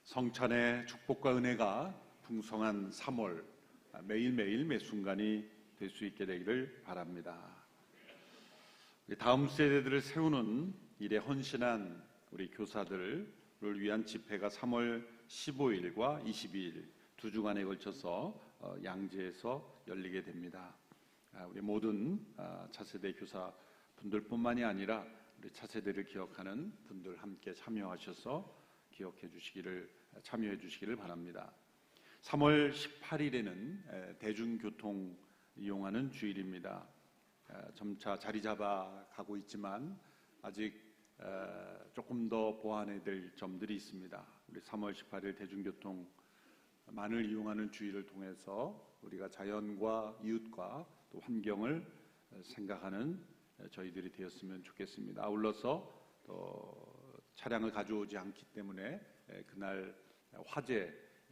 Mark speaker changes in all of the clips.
Speaker 1: 성찬의 축복과 은혜가 풍성한 3월 매일매일 매 순간이 될 수 있게 되기를 바랍니다. 다음 세대들을 세우는 일에 헌신한 우리 교사들을 위한 집회가 3월 15일과 22일 두 주간에 걸쳐서 양재에서 열리게 됩니다. 우리 모든 차세대 교사 분들뿐만이 아니라 우리 차세대를 기억하는 분들 함께 참여하셔서 참여해 주시기를 바랍니다. 3월 18일에는 대중교통 이용하는 주일입니다. 점차 자리 잡아 가고 있지만 아직 조금 더 보완해야 될 점들이 있습니다. 우리 3월 18일 대중교통만을 이용하는 주일을 통해서 우리가 자연과 이웃과 또 환경을 생각하는 저희들이 되었으면 좋겠습니다. 아울러서 또 차량을 가져오지 않기 때문에 그날 화재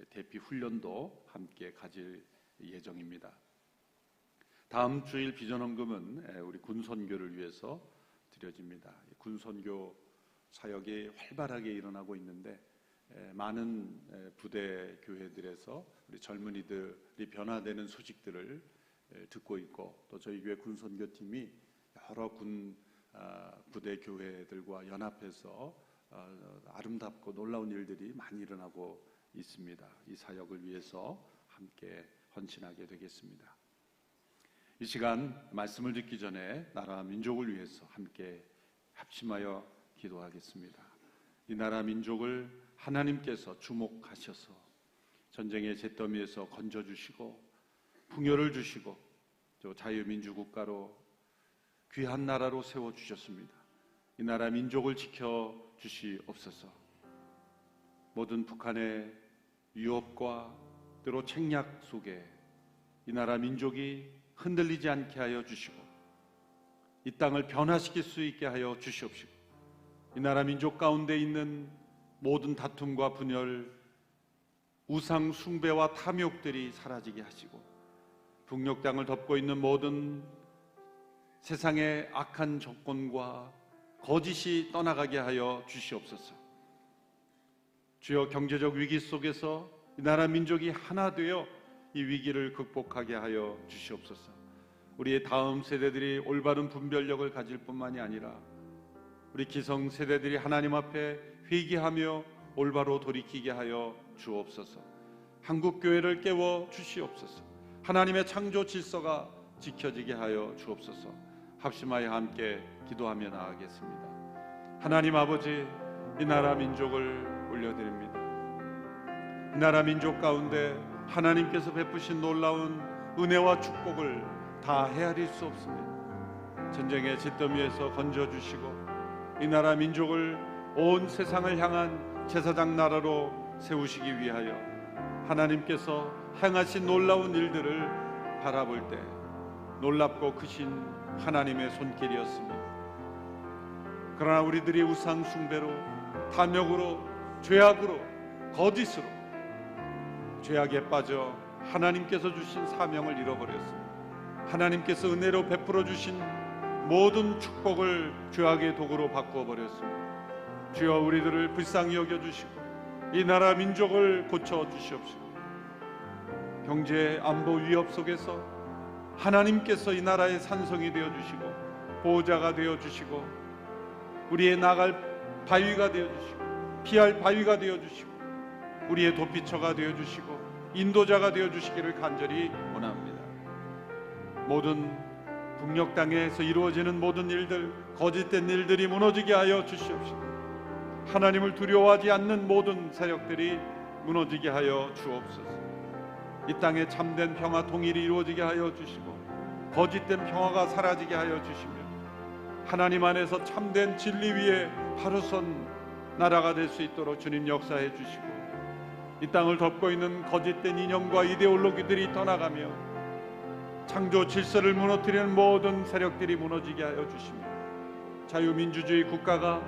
Speaker 1: 대피 훈련도 함께 가질 예정입니다. 다음 주일 비전헌금은 우리 군선교를 위해서 드려집니다. 군선교 사역이 활발하게 일어나고 있는데 많은 부대 교회들에서 우리 젊은이들이 변화되는 소식들을 듣고 있고, 또 저희 교회 군선교팀이 여러 부대 교회들과 연합해서 아름답고 놀라운 일들이 많이 일어나고 있습니다. 이 사역을 위해서 함께 헌신하게 되겠습니다. 이 시간 말씀을 듣기 전에 나라 민족을 위해서 함께 합심하여 기도하겠습니다. 이 나라 민족을 하나님께서 주목하셔서 전쟁의 잿더미에서 건져주시고 풍요를 주시고 또 자유민주국가로 귀한 나라로 세워주셨습니다. 이 나라 민족을 지켜주시옵소서. 모든 북한의 위협과 때로 책략 속에 이 나라 민족이 흔들리지 않게 하여 주시고 이 땅을 변화시킬 수 있게 하여 주시옵시고, 이 나라 민족 가운데 있는 모든 다툼과 분열, 우상 숭배와 탐욕들이 사라지게 하시고 북녘 땅을 덮고 있는 모든 세상의 악한 조건과 거짓이 떠나가게 하여 주시옵소서. 주여, 경제적 위기 속에서 이 나라 민족이 하나 되어 이 위기를 극복하게 하여 주시옵소서. 우리의 다음 세대들이 올바른 분별력을 가질 뿐만이 아니라 우리 기성 세대들이 하나님 앞에 회개하며 올바로 돌이키게 하여 주옵소서. 한국교회를 깨워 주시옵소서. 하나님의 창조 질서가 지켜지게 하여 주옵소서. 합심하여 함께 기도하며 나아가겠습니다. 하나님 아버지, 이 나라 민족을 올려드립니다. 이 나라 민족 가운데 하나님께서 베푸신 놀라운 은혜와 축복을 다 헤아릴 수 없습니다. 전쟁의 잿더미에서 건져주시고 이 나라 민족을 온 세상을 향한 제사장 나라로 세우시기 위하여 하나님께서 행하신 놀라운 일들을 바라볼 때 놀랍고 크신 하나님의 손길이었습니다. 그러나 우리들이 우상 숭배로, 탐욕으로, 죄악으로, 거짓으로 죄악에 빠져 하나님께서 주신 사명을 잃어버렸습니다. 하나님께서 은혜로 베풀어 주신 모든 축복을 죄악의 도구로 바꾸어 버렸습니다. 주여, 우리들을 불쌍히 여겨 주시고 이 나라 민족을 고쳐 주시옵시고, 경제 안보 위협 속에서 하나님께서 이 나라의 산성이 되어 주시고 보호자가 되어 주시고 우리의 나갈 바위가 되어 주시고 피할 바위가 되어 주시고 우리의 도피처가 되어 주시고 인도자가 되어 주시기를 간절히 원합니다. 모든 북녘 땅에서 이루어지는 모든 일들, 거짓된 일들이 무너지게 하여 주시옵시고 하나님을 두려워하지 않는 모든 세력들이 무너지게 하여 주옵소서. 이 땅에 참된 평화 통일이 이루어지게 하여 주시고 거짓된 평화가 사라지게 하여 주시며 하나님 안에서 참된 진리 위에 바로 선 나라가 될 수 있도록 주님 역사해 주시고 이 땅을 덮고 있는 거짓된 이념과 이데올로기들이 떠나가며 창조 질서를 무너뜨리는 모든 세력들이 무너지게 하여 주시며 자유민주주의 국가가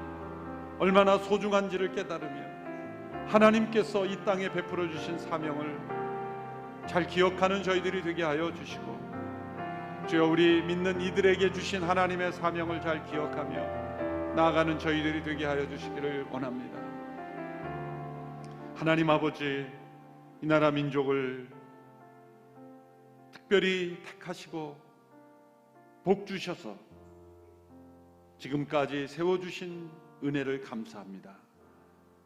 Speaker 1: 얼마나 소중한지를 깨달으며 하나님께서 이 땅에 베풀어 주신 사명을 잘 기억하는 저희들이 되게 하여 주시고, 주여, 우리 믿는 이들에게 주신 하나님의 사명을 잘 기억하며 나아가는 저희들이 되게 하여 주시기를 원합니다. 하나님 아버지, 이 나라 민족을 특별히 택하시고 복 주셔서 지금까지 세워주신 은혜를 감사합니다.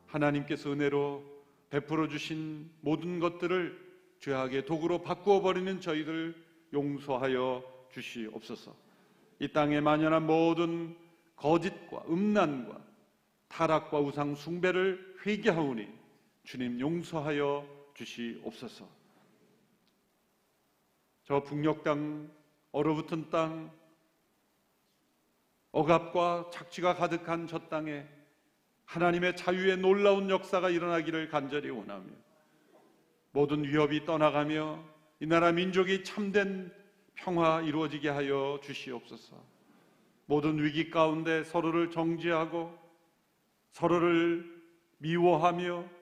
Speaker 1: 하나님께서 은혜로 베풀어 주신 모든 것들을 죄악의 도구로 바꾸어 버리는 저희들 용서하여 주시옵소서. 이 땅에 만연한 모든 거짓과 음란과 타락과 우상 숭배를 회개하오니 주님 용서하여 주시옵소서. 저 북녘 땅, 얼어붙은 땅, 억압과 착취가 가득한 저 땅에 하나님의 자유의 놀라운 역사가 일어나기를 간절히 원하며 모든 위협이 떠나가며 이 나라 민족이 참된 평화 이루어지게 하여 주시옵소서. 모든 위기 가운데 서로를 정죄하고 서로를 미워하며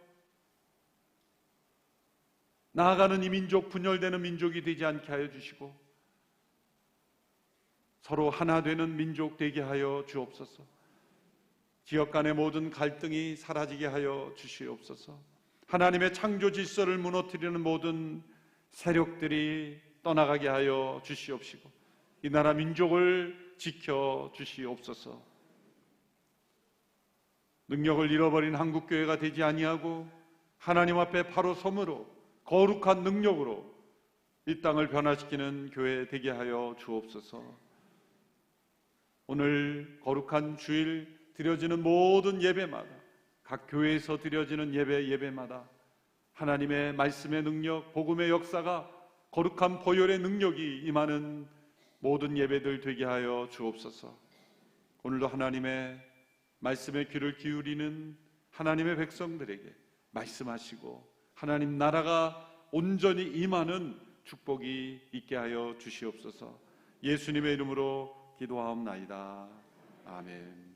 Speaker 1: 나아가는 이 민족, 분열되는 민족이 되지 않게 하여 주시고 서로 하나 되는 민족 되게 하여 주옵소서. 지역 간의 모든 갈등이 사라지게 하여 주시옵소서. 하나님의 창조 질서를 무너뜨리는 모든 세력들이 떠나가게 하여 주시옵시고 이 나라 민족을 지켜 주시옵소서. 능력을 잃어버린 한국교회가 되지 아니하고 하나님 앞에 바로 섬으로 거룩한 능력으로 이 땅을 변화시키는 교회 되게 하여 주옵소서. 오늘 거룩한 주일 드려지는 모든 예배마다, 각 교회에서 드려지는 예배마다 하나님의 말씀의 능력, 복음의 역사가 거룩한 보혈의 능력이 임하는 모든 예배들 되게 하여 주옵소서. 오늘도 하나님의 말씀의 귀를 기울이는 하나님의 백성들에게 말씀하시고 하나님 나라가 온전히 임하는 축복이 있게 하여 주시옵소서. 예수님의 이름으로 기도하옵나이다. 아멘.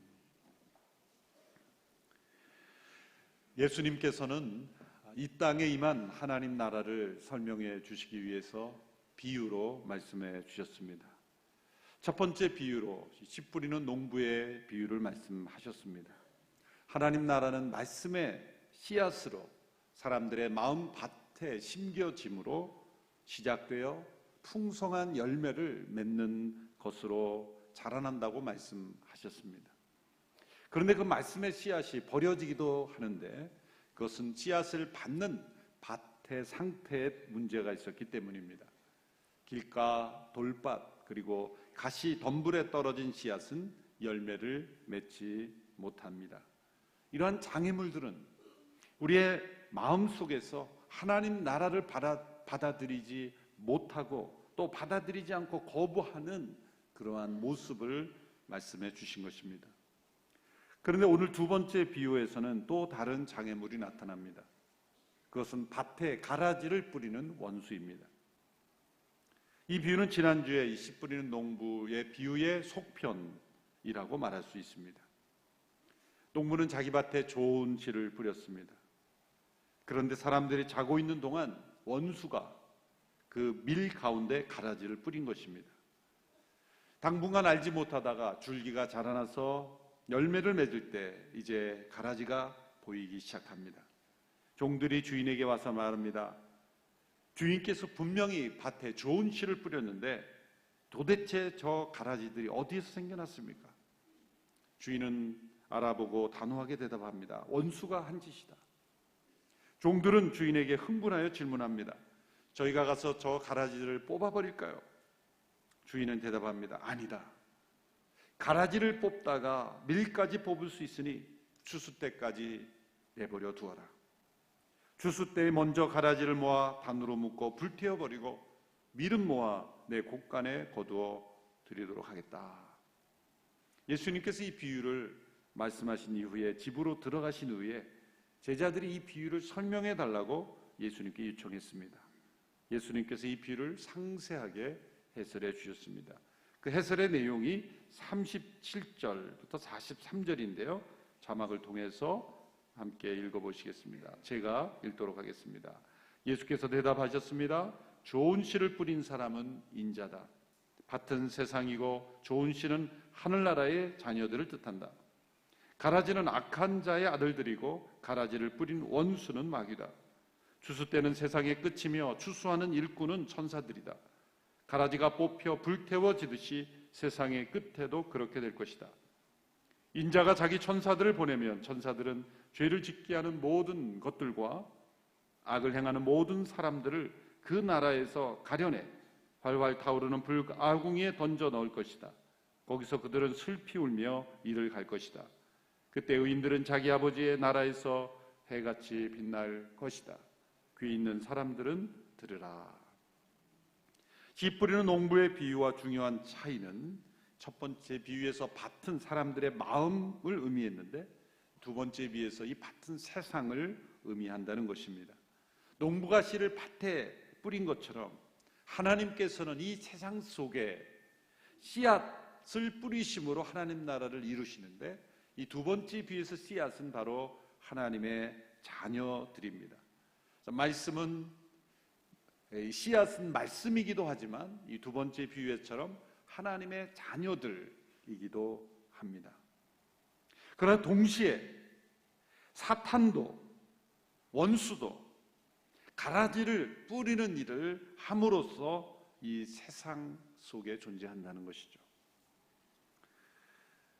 Speaker 1: 예수님께서는 이 땅에 임한 하나님 나라를 설명해 주시기 위해서 비유로 말씀해 주셨습니다. 첫 번째 비유로 씨 뿌리는 농부의 비유를 말씀하셨습니다. 하나님 나라는 말씀의 씨앗으로 사람들의 마음 밭에 심겨짐으로 시작되어 풍성한 열매를 맺는 것으로 자라난다고 말씀하셨습니다. 그런데 그 말씀의 씨앗이 버려지기도 하는데 그것은 씨앗을 받는 밭의 상태에 문제가 있었기 때문입니다. 길가, 돌밭, 그리고 가시 덤불에 떨어진 씨앗은 열매를 맺지 못합니다. 이러한 장애물들은 우리의 마음 속에서 하나님 나라를 받아들이지 못하고 또 받아들이지 않고 거부하는 그러한 모습을 말씀해 주신 것입니다. 그런데 오늘 두 번째 비유에서는 또 다른 장애물이 나타납니다. 그것은 밭에 가라지를 뿌리는 원수입니다. 이 비유는 지난주에 이 씨 뿌리는 농부의 비유의 속편이라고 말할 수 있습니다. 농부는 자기 밭에 좋은 씨를 뿌렸습니다. 그런데 사람들이 자고 있는 동안 원수가 그 밀 가운데 가라지를 뿌린 것입니다. 당분간 알지 못하다가 줄기가 자라나서 열매를 맺을 때 이제 가라지가 보이기 시작합니다. 종들이 주인에게 와서 말합니다. 주인께서 분명히 밭에 좋은 씨를 뿌렸는데 도대체 저 가라지들이 어디에서 생겨났습니까? 주인은 알아보고 단호하게 대답합니다. 원수가 한 짓이다. 종들은 주인에게 흥분하여 질문합니다. 저희가 가서 저 가라지들을 뽑아버릴까요? 주인은 대답합니다. 아니다. 가라지를 뽑다가 밀까지 뽑을 수 있으니 추수 때까지 내버려 두어라. 추수 때에 먼저 가라지를 모아 단으로 묶어 불태워버리고 밀은 모아 내 곡간에 거두어 드리도록 하겠다. 예수님께서 이 비유를 말씀하신 이후에 집으로 들어가신 후에 제자들이 이 비유를 설명해 달라고 예수님께 요청했습니다. 예수님께서 이 비유를 상세하게 해설해 주셨습니다. 그 해설의 내용이 37절부터 43절인데요. 자막을 통해서 함께 읽어보시겠습니다. 제가 읽도록 하겠습니다. 예수께서 대답하셨습니다. 좋은 씨를 뿌린 사람은 인자다. 밭은 세상이고 좋은 씨는 하늘나라의 자녀들을 뜻한다. 가라지는 악한 자의 아들들이고 가라지를 뿌린 원수는 마귀다. 추수 때는 세상의 끝이며 추수하는 일꾼은 천사들이다. 가라지가 뽑혀 불태워지듯이 세상의 끝에도 그렇게 될 것이다. 인자가 자기 천사들을 보내면 천사들은 죄를 짓게 하는 모든 것들과 악을 행하는 모든 사람들을 그 나라에서 가려내 활활 타오르는 불아궁이에 던져 넣을 것이다. 거기서 그들은 슬피 울며 이를 갈 것이다. 그때 의인들은 자기 아버지의 나라에서 해같이 빛날 것이다. 귀 있는 사람들은 들으라. 씨 뿌리는 농부의 비유와 중요한 차이는 첫 번째 비유에서 밭은 사람들의 마음을 의미했는데 두 번째 비유에서 이 밭은 세상을 의미한다는 것입니다. 농부가 씨를 밭에 뿌린 것처럼 하나님께서는 이 세상 속에 씨앗을 뿌리심으로 하나님 나라를 이루시는데 이 두 번째 비유에서 씨앗은 바로 하나님의 자녀들입니다. 말씀은 씨앗은 말씀이기도 하지만 이 두 번째 비유에처럼 하나님의 자녀들이기도 합니다. 그러나 동시에 사탄도 원수도 가라지를 뿌리는 일을 함으로써 이 세상 속에 존재한다는 것이죠.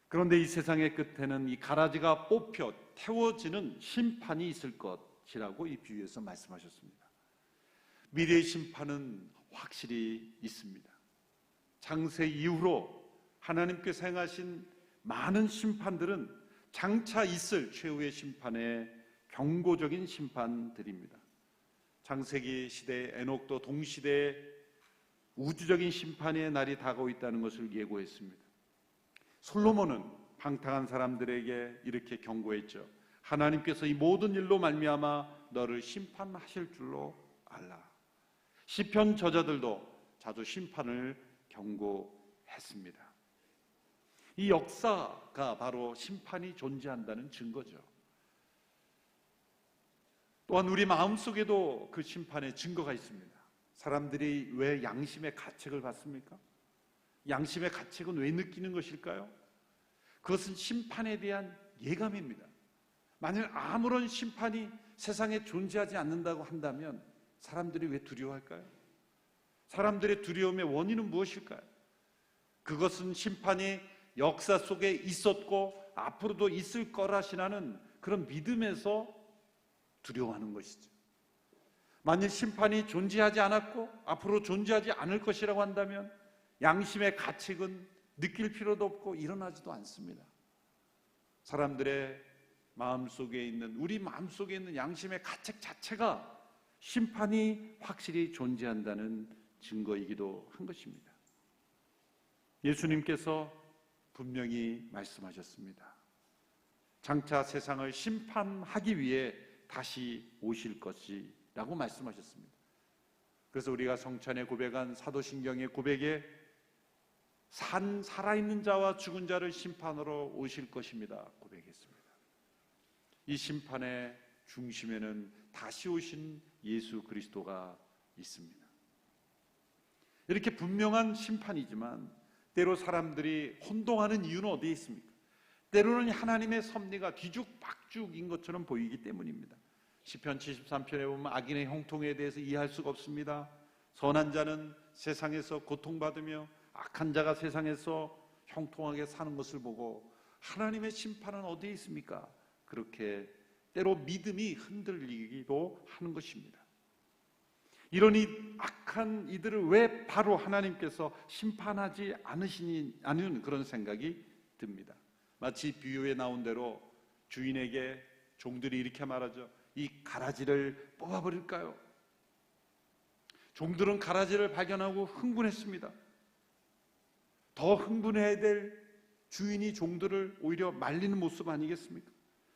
Speaker 1: 그런데 이 세상의 끝에는 이 가라지가 뽑혀 태워지는 심판이 있을 것이라고 이 비유에서 말씀하셨습니다. 미래의 심판은 확실히 있습니다. 창세 이후로 하나님께서 행하신 많은 심판들은 장차 있을 최후의 심판의 경고적인 심판들입니다. 창세기 시대의 에녹도 동시대에 우주적인 심판의 날이 다가오고 있다는 것을 예고했습니다. 솔로몬은 방탕한 사람들에게 이렇게 경고했죠. 하나님께서 이 모든 일로 말미암아 너를 심판하실 줄로 알라. 시편 저자들도 자주 심판을 경고했습니다. 이 역사가 바로 심판이 존재한다는 증거죠. 또한 우리 마음속에도 그 심판의 증거가 있습니다. 사람들이 왜 양심의 가책을 받습니까? 양심의 가책은 왜 느끼는 것일까요? 그것은 심판에 대한 예감입니다. 만일 아무런 심판이 세상에 존재하지 않는다고 한다면 사람들이 왜 두려워할까요? 사람들의 두려움의 원인은 무엇일까요? 그것은 심판이 역사 속에 있었고 앞으로도 있을 거라시라는 그런 믿음에서 두려워하는 것이죠. 만일 심판이 존재하지 않았고 앞으로 존재하지 않을 것이라고 한다면 양심의 가책은 느낄 필요도 없고 일어나지도 않습니다. 사람들의 마음속에 있는 우리 마음속에 있는 양심의 가책 자체가 심판이 확실히 존재한다는 증거이기도 한 것입니다. 예수님께서 분명히 말씀하셨습니다. 장차 세상을 심판하기 위해 다시 오실 것이라고 말씀하셨습니다. 그래서 우리가 성찬에 고백한 사도신경의 고백에 살아있는 자와 죽은 자를 심판하러 오실 것입니다 고백했습니다. 이 심판의 중심에는 다시 오신 예수 그리스도가 있습니다. 이렇게 분명한 심판이지만 때로 사람들이 혼동하는 이유는 어디에 있습니까? 때로는 하나님의 섭리가 뒤죽박죽인 것처럼 보이기 때문입니다. 시편 73편에 보면 악인의 형통에 대해서 이해할 수가 없습니다. 선한 자는 세상에서 고통받으며 악한 자가 세상에서 형통하게 사는 것을 보고 하나님의 심판은 어디에 있습니까? 그렇게 때로 믿음이 흔들리기도 하는 것입니다. 이런 악한 이들을 왜 바로 하나님께서 심판하지 않으시는 그런 생각이 듭니다. 마치 비유에 나온 대로 주인에게 종들이 이렇게 말하죠. 이 가라지를 뽑아버릴까요? 종들은 가라지를 발견하고 흥분했습니다. 더 흥분해야 될 주인이 종들을 오히려 말리는 모습 아니겠습니까?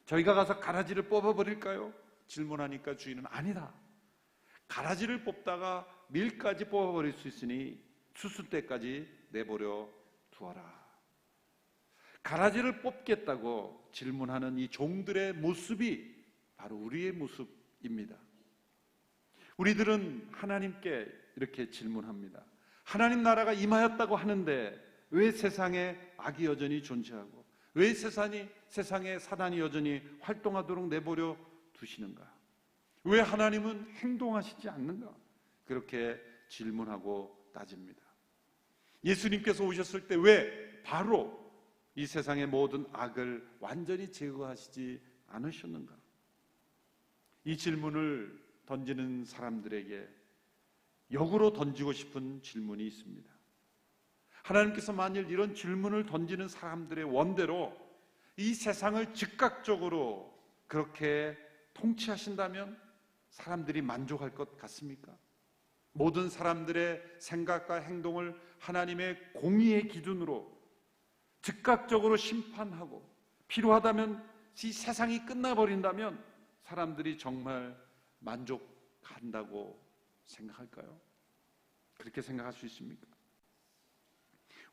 Speaker 1: 저희가 가서 가라지를 뽑아버릴까요? 질문하니까 주인은 아니다. 가라지를 뽑다가 밀까지 뽑아버릴 수 있으니 추수 때까지 내버려 두어라. 가라지를 뽑겠다고 질문하는 이 종들의 모습이 바로 우리의 모습입니다. 우리들은 하나님께 이렇게 질문합니다. 하나님 나라가 임하였다고 하는데 왜 세상에 악이 여전히 존재하고 왜 세상에 사단이 여전히 활동하도록 내버려 두시는가? 왜 하나님은 행동하시지 않는가? 그렇게 질문하고 따집니다. 예수님께서 오셨을 때 왜 바로 이 세상의 모든 악을 완전히 제거하시지 않으셨는가? 이 질문을 던지는 사람들에게 역으로 던지고 싶은 질문이 있습니다. 하나님께서 만일 이런 질문을 던지는 사람들의 원대로 이 세상을 즉각적으로 그렇게 통치하신다면 사람들이 만족할 것 같습니까? 모든 사람들의 생각과 행동을 하나님의 공의의 기준으로 즉각적으로 심판하고 필요하다면 이 세상이 끝나버린다면 사람들이 정말 만족한다고 생각할까요? 그렇게 생각할 수 있습니까?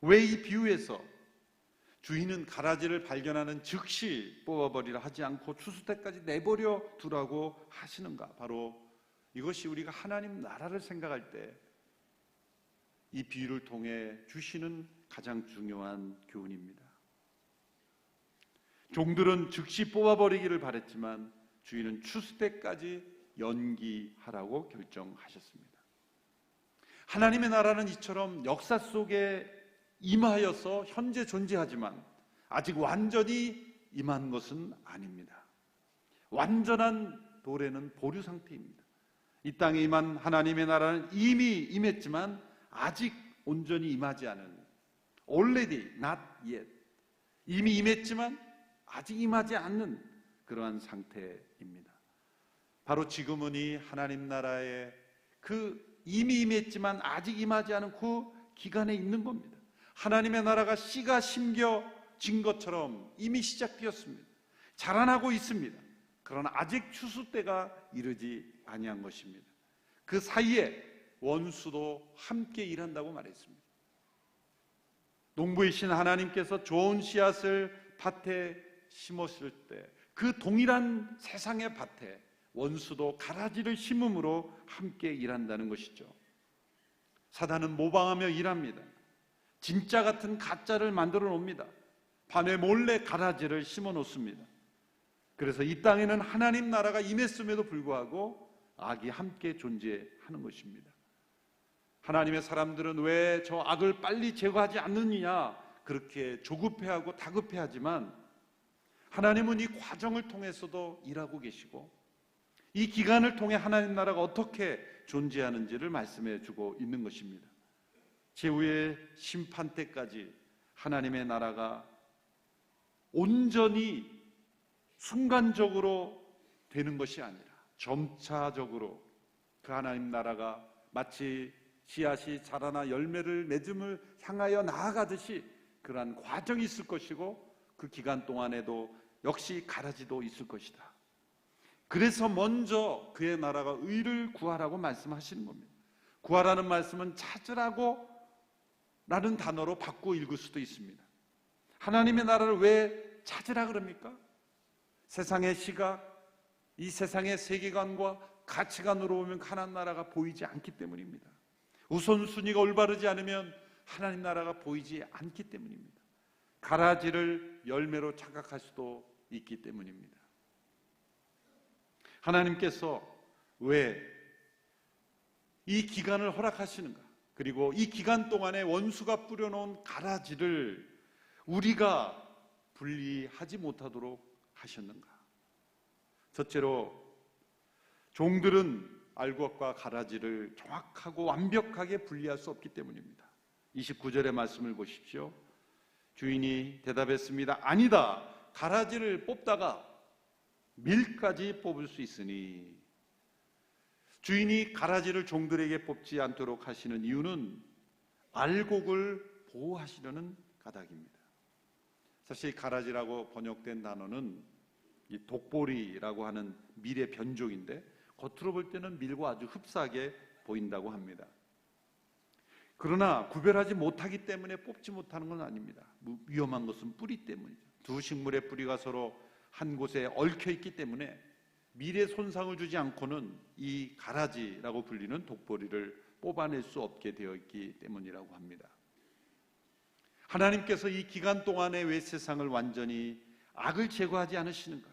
Speaker 1: 왜 이 비유에서 주인은 가라지를 발견하는 즉시 뽑아버리라 하지 않고 추수 때까지 내버려 두라고 하시는가? 바로 이것이 우리가 하나님 나라를 생각할 때 이 비유를 통해 주시는 가장 중요한 교훈입니다. 종들은 즉시 뽑아버리기를 바랬지만 주인은 추수 때까지 연기하라고 결정하셨습니다. 하나님의 나라는 이처럼 역사 속에 임하여서 현재 존재하지만 아직 완전히 임한 것은 아닙니다. 완전한 도래는 보류 상태입니다. 이 땅에 임한 하나님의 나라는 이미 임했지만 아직 온전히 임하지 않은 already not yet, 이미 임했지만 아직 임하지 않는 그러한 상태입니다. 바로 지금은 이 하나님 나라의 그 이미 임했지만 아직 임하지 않은 그 기간에 있는 겁니다. 하나님의 나라가 씨가 심겨진 것처럼 이미 시작되었습니다. 자라나고 있습니다. 그러나 아직 추수 때가 이르지 아니한 것입니다. 그 사이에 원수도 함께 일한다고 말했습니다. 농부이신 하나님께서 좋은 씨앗을 밭에 심었을 때 그 동일한 세상의 밭에 원수도 가라지를 심음으로 함께 일한다는 것이죠. 사단은 모방하며 일합니다. 진짜 같은 가짜를 만들어 놓습니다. 밤에 몰래 가라지를 심어 놓습니다. 그래서 이 땅에는 하나님 나라가 임했음에도 불구하고 악이 함께 존재하는 것입니다. 하나님의 사람들은 왜 저 악을 빨리 제거하지 않느냐 그렇게 조급해하고 다급해하지만 하나님은 이 과정을 통해서도 일하고 계시고 이 기간을 통해 하나님 나라가 어떻게 존재하는지를 말씀해 주고 있는 것입니다. 제후의 심판 때까지 하나님의 나라가 온전히 순간적으로 되는 것이 아니라 점차적으로 그 하나님 나라가 마치 씨앗이 자라나 열매를 맺음을 향하여 나아가듯이 그러한 과정이 있을 것이고 그 기간 동안에도 역시 가라지도 있을 것이다. 그래서 먼저 그의 나라가 의를 구하라고 말씀하시는 겁니다. 구하라는 말씀은 찾으라고 라는 단어로 바꾸어 읽을 수도 있습니다. 하나님의 나라를 왜 찾으라 그럽니까? 세상의 시각, 이 세상의 세계관과 가치관으로 보면 하나님 나라가 보이지 않기 때문입니다. 우선순위가 올바르지 않으면 하나님 나라가 보이지 않기 때문입니다. 가라지를 열매로 착각할 수도 있기 때문입니다. 하나님께서 왜 이 기간을 허락하시는가? 그리고 이 기간 동안에 원수가 뿌려놓은 가라지를 우리가 분리하지 못하도록 하셨는가? 첫째로 종들은 알곡과 가라지를 정확하고 완벽하게 분리할 수 없기 때문입니다. 29절의 말씀을 보십시오. 주인이 대답했습니다. 아니다. 가라지를 뽑다가 밀까지 뽑을 수 있으니. 주인이 가라지를 종들에게 뽑지 않도록 하시는 이유는 알곡을 보호하시려는 까닭입니다. 사실 가라지라고 번역된 단어는 이 독보리라고 하는 밀의 변종인데 겉으로 볼 때는 밀과 아주 흡사하게 보인다고 합니다. 그러나 구별하지 못하기 때문에 뽑지 못하는 건 아닙니다. 위험한 것은 뿌리 때문이죠. 두 식물의 뿌리가 서로 한 곳에 얽혀 있기 때문에 밀에 손상을 주지 않고는 이 가라지라고 불리는 독보리를 뽑아낼 수 없게 되어 있기 때문이라고 합니다. 하나님께서 이 기간 동안에 왜 세상을 완전히 악을 제거하지 않으시는가?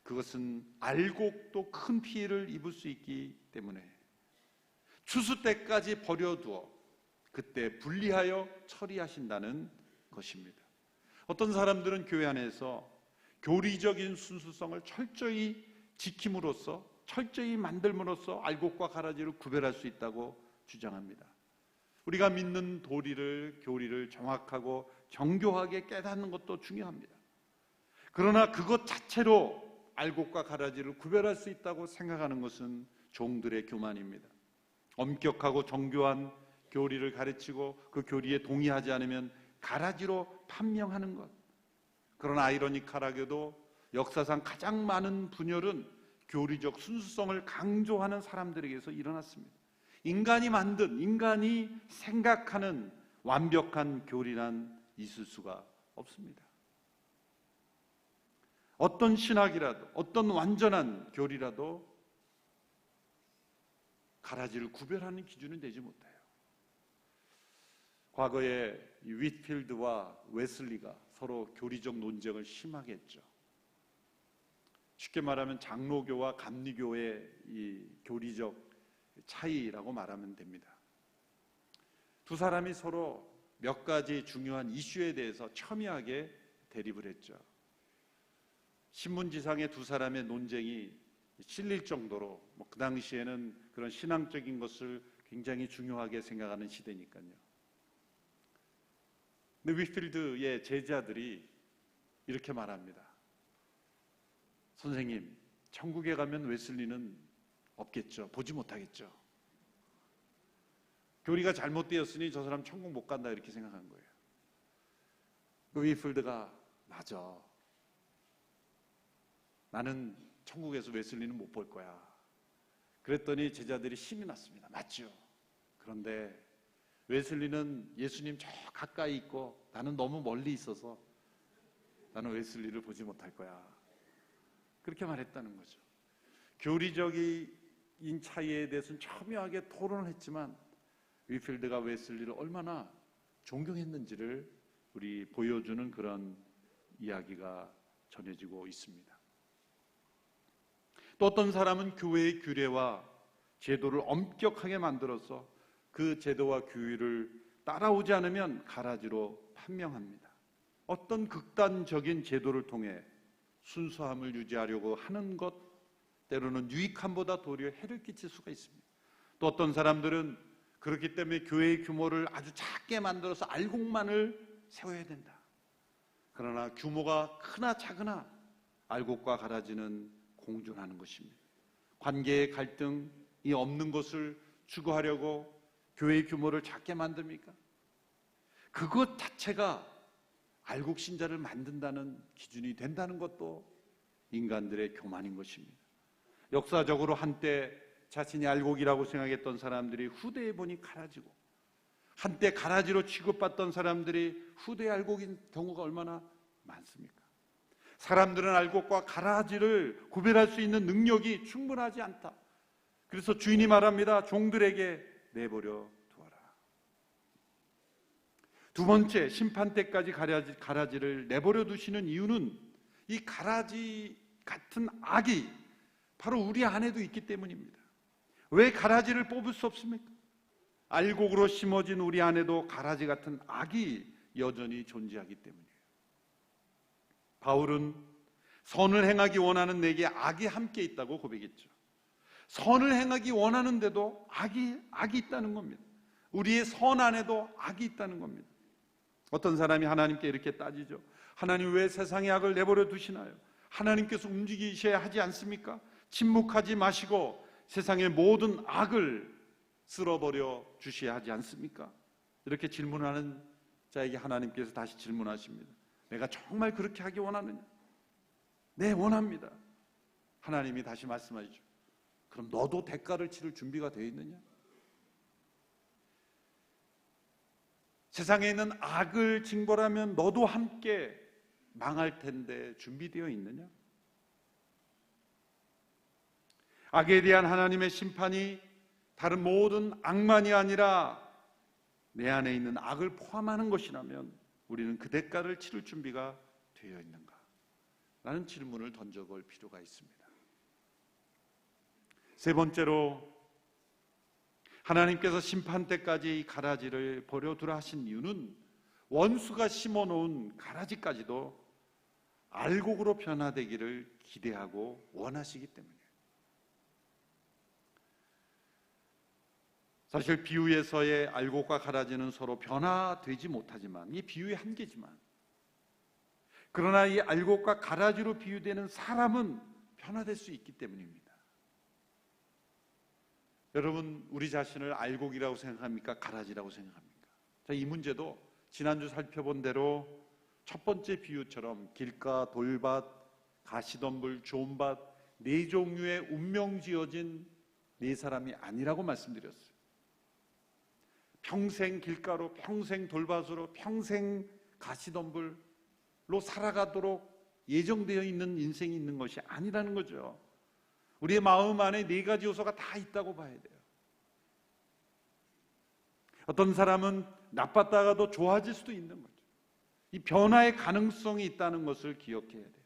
Speaker 1: 그것은 알고 또 큰 피해를 입을 수 있기 때문에 추수 때까지 버려두어 그때 분리하여 처리하신다는 것입니다. 어떤 사람들은 교회 안에서 교리적인 순수성을 철저히 지킴으로써, 철저히 만들므로써 알곡과 가라지를 구별할 수 있다고 주장합니다. 우리가 믿는 도리를, 교리를 정확하고 정교하게 깨닫는 것도 중요합니다. 그러나 그것 자체로 알곡과 가라지를 구별할 수 있다고 생각하는 것은 종들의 교만입니다. 엄격하고 정교한 교리를 가르치고 그 교리에 동의하지 않으면 가라지로 판명하는 것. 그러나 아이러니컬하게도 역사상 가장 많은 분열은 교리적 순수성을 강조하는 사람들에게서 일어났습니다. 인간이 만든, 인간이 생각하는 완벽한 교리란 있을 수가 없습니다. 어떤 신학이라도, 어떤 완전한 교리라도 가라지를 구별하는 기준은 되지 못해요. 과거에 윗필드와 웨슬리가 서로 교리적 논쟁을 심하게 했죠. 쉽게 말하면 장로교와 감리교의 이 교리적 차이라고 말하면 됩니다. 두 사람이 서로 몇 가지 중요한 이슈에 대해서 첨예하게 대립을 했죠. 신문지상에 두 사람의 논쟁이 실릴 정도로 그 당시에는 그런 신앙적인 것을 굉장히 중요하게 생각하는 시대니까요. 근데 윗필드의 제자들이 이렇게 말합니다. 선생님, 천국에 가면 웨슬리는 없겠죠. 보지 못하겠죠. 교리가 잘못되었으니 저 사람 천국 못 간다 이렇게 생각한 거예요. 그 윗필드가 맞아. 나는 천국에서 웨슬리는 못 볼 거야. 그랬더니 제자들이 신이 났습니다. 맞죠? 그런데 웨슬리는 예수님 저 가까이 있고 나는 너무 멀리 있어서 나는 웨슬리를 보지 못할 거야. 그렇게 말했다는 거죠. 교리적인 차이에 대해서는 첨예하게 토론을 했지만 윗필드가 웨슬리를 얼마나 존경했는지를 우리 보여주는 그런 이야기가 전해지고 있습니다. 또 어떤 사람은 교회의 규례와 제도를 엄격하게 만들어서 그 제도와 규율을 따라오지 않으면 가라지로 판명합니다. 어떤 극단적인 제도를 통해 순수함을 유지하려고 하는 것, 때로는 유익함보다 도리어 해를 끼칠 수가 있습니다. 또 어떤 사람들은 그렇기 때문에 교회의 규모를 아주 작게 만들어서 알곡만을 세워야 된다. 그러나 규모가 크나 작으나 알곡과 가라지는 공존하는 것입니다. 관계의 갈등이 없는 것을 추구하려고 교회의 규모를 작게 만듭니까? 그것 자체가 알곡 신자를 만든다는 기준이 된다는 것도 인간들의 교만인 것입니다. 역사적으로 한때 자신이 알곡이라고 생각했던 사람들이 후대에 보니 가라지고, 한때 가라지로 취급받던 사람들이 후대에 알곡인 경우가 얼마나 많습니까? 사람들은 알곡과 가라지를 구별할 수 있는 능력이 충분하지 않다. 그래서 주인이 말합니다. 종들에게 내버려 두어라. 두 번째, 심판 때까지 가라지를 내버려 두시는 이유는 이 가라지 같은 악이 바로 우리 안에도 있기 때문입니다. 왜 가라지를 뽑을 수 없습니까? 알곡으로 심어진 우리 안에도 가라지 같은 악이 여전히 존재하기 때문이에요. 바울은 선을 행하기 원하는 내게 악이 함께 있다고 고백했죠. 선을 행하기 원하는데도 악이 있다는 겁니다. 우리의 선 안에도 악이 있다는 겁니다. 어떤 사람이 하나님께 이렇게 따지죠. 하나님 왜 세상의 악을 내버려 두시나요? 하나님께서 움직이셔야 하지 않습니까? 침묵하지 마시고 세상의 모든 악을 쓸어버려 주셔야 하지 않습니까? 이렇게 질문하는 자에게 하나님께서 다시 질문하십니다. 내가 정말 그렇게 하기 원하느냐? 네, 원합니다. 하나님이 다시 말씀하시죠. 그럼 너도 대가를 치를 준비가 되어 있느냐? 세상에 있는 악을 징벌하면 너도 함께 망할 텐데 준비되어 있느냐? 악에 대한 하나님의 심판이 다른 모든 악만이 아니라 내 안에 있는 악을 포함하는 것이라면 우리는 그 대가를 치를 준비가 되어 있는가? 라는 질문을 던져볼 필요가 있습니다. 세 번째로, 하나님께서 심판 때까지 이 가라지를 버려두라 하신 이유는 원수가 심어놓은 가라지까지도 알곡으로 변화되기를 기대하고 원하시기 때문이에요. 사실 비유에서의 알곡과 가라지는 서로 변화되지 못하지만, 이 비유의 한계지만, 그러나 이 알곡과 가라지로 비유되는 사람은 변화될 수 있기 때문입니다. 여러분, 우리 자신을 알곡이라고 생각합니까? 가라지라고 생각합니까? 자, 이 문제도 지난주 살펴본 대로 첫 번째 비유처럼 길가, 돌밭, 가시덤불, 좋은밭 네 종류의 운명 지어진 네 사람이 아니라고 말씀드렸어요. 평생 길가로, 평생 돌밭으로, 평생 가시덤불로 살아가도록 예정되어 있는 인생이 있는 것이 아니라는 거죠. 우리의 마음 안에 네 가지 요소가 다 있다고 봐야 돼요. 어떤 사람은 나빴다가도 좋아질 수도 있는 거죠. 이 변화의 가능성이 있다는 것을 기억해야 돼요.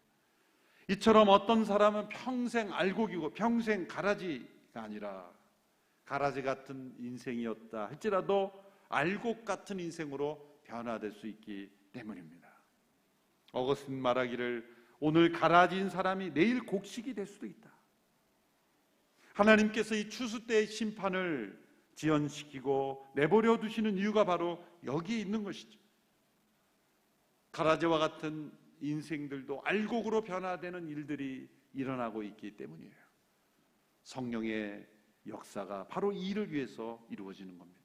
Speaker 1: 이처럼 어떤 사람은 평생 알곡이고 평생 가라지가 아니라 가라지 같은 인생이었다 할지라도 알곡 같은 인생으로 변화될 수 있기 때문입니다. 어거스틴 말하기를 오늘 가라지인 사람이 내일 곡식이 될 수도 있다. 하나님께서 이 추수 때의 심판을 지연시키고 내버려 두시는 이유가 바로 여기에 있는 것이죠. 가라지와 같은 인생들도 알곡으로 변화되는 일들이 일어나고 있기 때문이에요. 성령의 역사가 바로 이 일을 위해서 이루어지는 겁니다.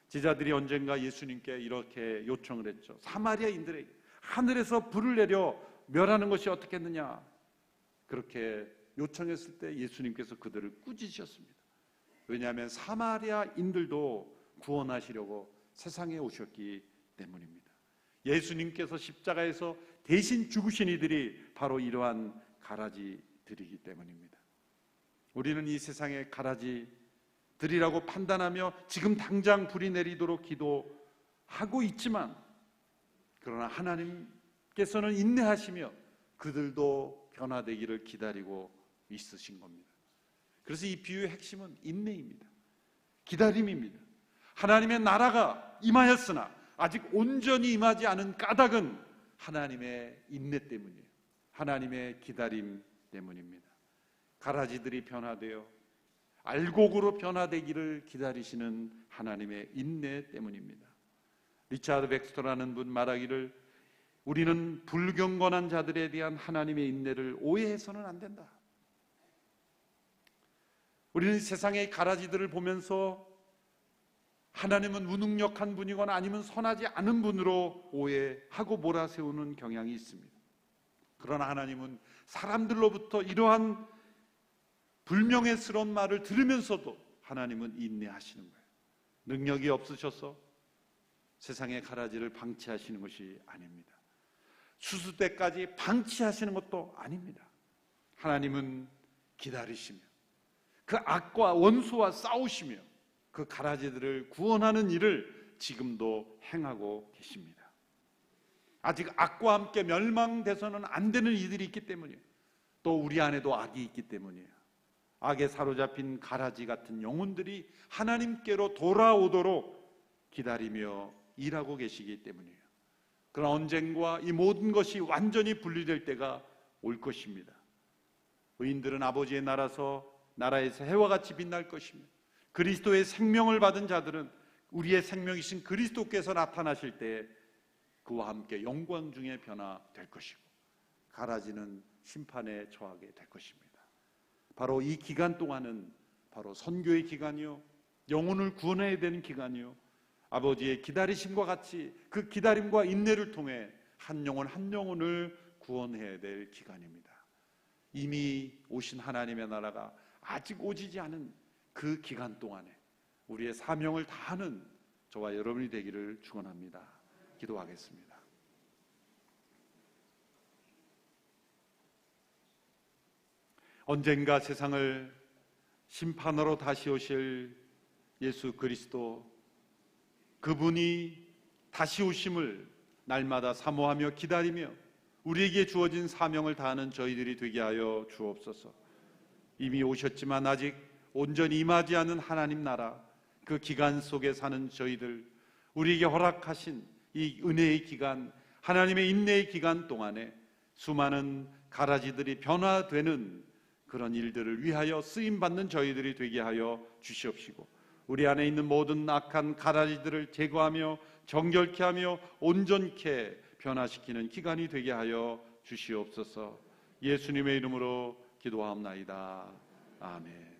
Speaker 1: 제자들이 언젠가 예수님께 이렇게 요청을 했죠. 사마리아인들에게 하늘에서 불을 내려 멸하는 것이 어떻겠느냐, 그렇게 요청했을 때 예수님께서 그들을 꾸짖으셨습니다. 왜냐하면 사마리아인들도 구원하시려고 세상에 오셨기 때문입니다. 예수님께서 십자가에서 대신 죽으신 이들이 바로 이러한 가라지들이기 때문입니다. 우리는 이 세상의 가라지들이라고 판단하며 지금 당장 불이 내리도록 기도하고 있지만, 그러나 하나님께서는 인내하시며 그들도 변화되기를 기다리고 있으신 겁니다. 그래서 이 비유의 핵심은 인내입니다. 기다림입니다. 하나님의 나라가 임하였으나 아직 온전히 임하지 않은 까닭은 하나님의 인내 때문이에요. 하나님의 기다림 때문입니다. 가라지들이 변화되어 알곡으로 변화되기를 기다리시는 하나님의 인내 때문입니다. 리차드 백스터라는 분 말하기를 우리는 불경건한 자들에 대한 하나님의 인내를 오해해서는 안 된다. 우리는 세상의 가라지들을 보면서 하나님은 무능력한 분이거나 아니면 선하지 않은 분으로 오해하고 몰아세우는 경향이 있습니다. 그러나 하나님은 사람들로부터 이러한 불명예스러운 말을 들으면서도 하나님은 인내하시는 거예요. 능력이 없으셔서 세상의 가라지를 방치하시는 것이 아닙니다. 추수 때까지 방치하시는 것도 아닙니다. 하나님은 기다리시며 그 악과 원수와 싸우시며 그 가라지들을 구원하는 일을 지금도 행하고 계십니다. 아직 악과 함께 멸망돼서는 안 되는 이들이 있기 때문이에요. 또 우리 안에도 악이 있기 때문이에요. 악에 사로잡힌 가라지 같은 영혼들이 하나님께로 돌아오도록 기다리며 일하고 계시기 때문이에요. 그러나 언젠가 이 모든 것이 완전히 분리될 때가 올 것입니다. 의인들은 아버지의 나라에서 해와 같이 빛날 것이며, 그리스도의 생명을 받은 자들은 우리의 생명이신 그리스도께서 나타나실 때 그와 함께 영광 중에 변화될 것이고, 가라지는 심판에 처하게 될 것입니다. 바로 이 기간 동안은 바로 선교의 기간이요, 영혼을 구원해야 되는 기간이요, 아버지의 기다리심과 같이 그 기다림과 인내를 통해 한 영혼 한 영혼을 구원해야 될 기간입니다. 이미 오신 하나님의 나라가 아직 오지지 않은 그 기간 동안에 우리의 사명을 다하는 저와 여러분이 되기를 축원합니다. 기도하겠습니다. 언젠가 세상을 심판하러 다시 오실 예수 그리스도, 그분이 다시 오심을 날마다 사모하며 기다리며 우리에게 주어진 사명을 다하는 저희들이 되게 하여 주옵소서. 이미 오셨지만 아직 온전히 임하지 않은 하나님 나라, 그 기간 속에 사는 저희들, 우리에게 허락하신 이 은혜의 기간, 하나님의 인내의 기간 동안에 수많은 가라지들이 변화되는 그런 일들을 위하여 쓰임받는 저희들이 되게 하여 주시옵시고, 우리 안에 있는 모든 악한 가라지들을 제거하며 정결케 하며 온전케 변화시키는 기간이 되게 하여 주시옵소서. 예수님의 이름으로 기도하옵나이다. 아멘.